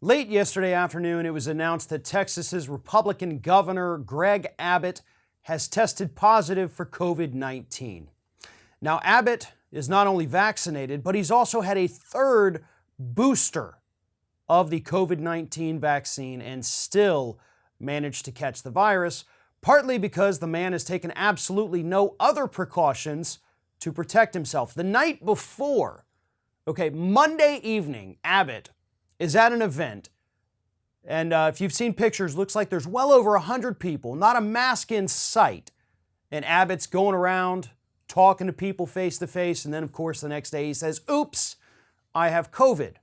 Late yesterday afternoon, it was announced that Texas's Republican Governor Greg Abbott has tested positive for COVID-19. Now, Abbott is not only vaccinated, but he's also had a third booster of the COVID-19 vaccine and still managed to catch the virus, partly because the man has taken absolutely no other precautions to protect himself. The night before, Monday evening, Abbott is at an event, and if you've seen pictures, looks like there's well over 100 people, not a mask in sight, and Abbott's going around talking to people face to face, and then of course the next day he says, "Oops, I have COVID."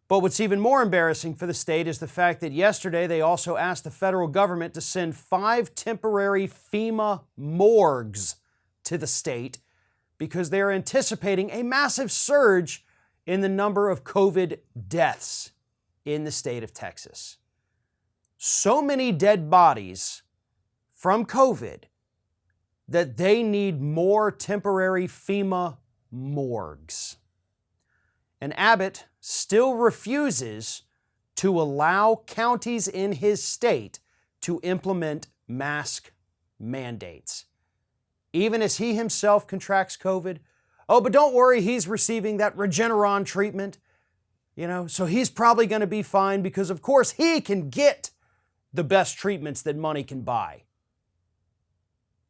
But what's even more embarrassing for the state is the fact that yesterday they also asked the federal government to send 5 temporary FEMA morgues to the state because they are anticipating a massive surge in the number of COVID deaths in the state of Texas. So many dead bodies from COVID that they need more temporary FEMA morgues. And Abbott still refuses to allow counties in his state to implement mask mandates. Even as he himself contracts COVID, but don't worry, he's receiving that Regeneron treatment, so he's probably going to be fine because, of course, he can get the best treatments that money can buy.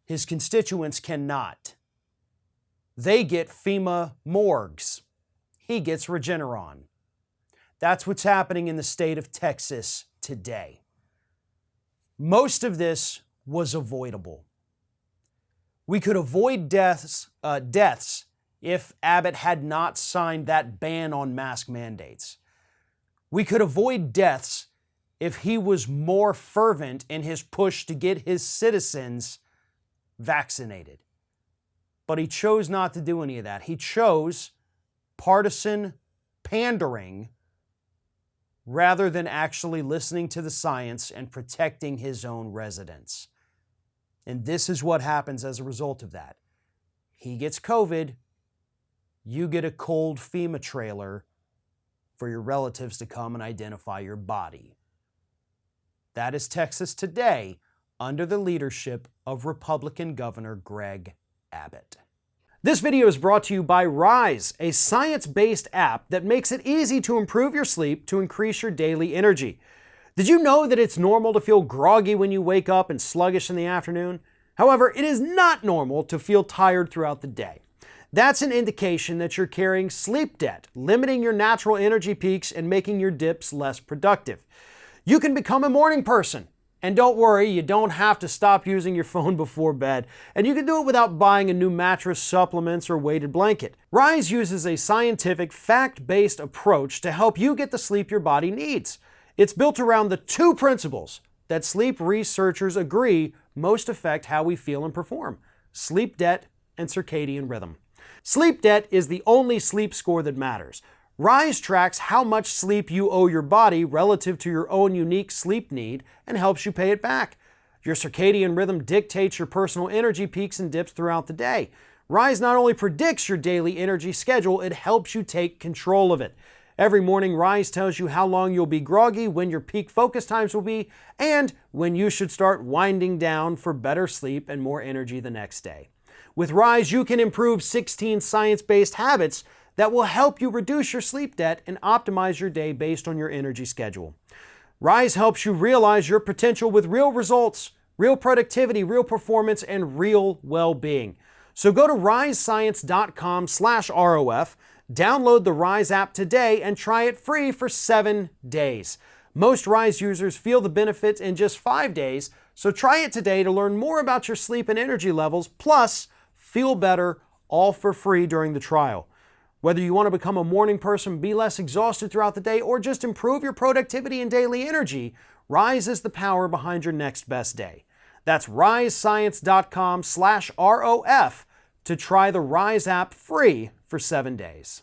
His constituents cannot. They get FEMA morgues. He gets Regeneron. That's what's happening in the state of Texas today. Most of this was avoidable. We could avoid deaths if Abbott had not signed that ban on mask mandates. We could avoid deaths if he was more fervent in his push to get his citizens vaccinated. But he chose not to do any of that. He chose partisan pandering rather than actually listening to the science and protecting his own residents. And this is what happens as a result of that. He gets COVID. You get a cold FEMA trailer for your relatives to come and identify your body. That is Texas today under the leadership of Republican Governor Greg Abbott. This video is brought to you by Rise, a science-based app that makes it easy to improve your sleep to increase your daily energy. Did you know that it's normal to feel groggy when you wake up and sluggish in the afternoon? However, it is not normal to feel tired throughout the day. That's an indication that you're carrying sleep debt, limiting your natural energy peaks and making your dips less productive. You can become a morning person. And don't worry, you don't have to stop using your phone before bed. And you can do it without buying a new mattress, supplements, or weighted blanket. Rise uses a scientific, fact-based approach to help you get the sleep your body needs. It's built around the 2 principles that sleep researchers agree most affect how we feel and perform: sleep debt and circadian rhythm. Sleep debt is the only sleep score that matters. Rise tracks how much sleep you owe your body relative to your own unique sleep need and helps you pay it back. Your circadian rhythm dictates your personal energy peaks and dips throughout the day. Rise not only predicts your daily energy schedule, it helps you take control of it. Every morning, Rise tells you how long you'll be groggy, when your peak focus times will be, and when you should start winding down for better sleep and more energy the next day. With Rise, you can improve 16 science-based habits that will help you reduce your sleep debt and optimize your day based on your energy schedule. Rise helps you realize your potential with real results, real productivity, real performance, and real well-being. So go to risescience.com/ROF, download the Rise app today, and try it free for 7 days. Most Rise users feel the benefits in just 5 days, so try it today to learn more about your sleep and energy levels, plus feel better, all for free during the trial. Whether you want to become a morning person, be less exhausted throughout the day, or just improve your productivity and daily energy, Rise is the power behind your next best day. That's risescience.com/ROF to try the Rise app free for 7 days.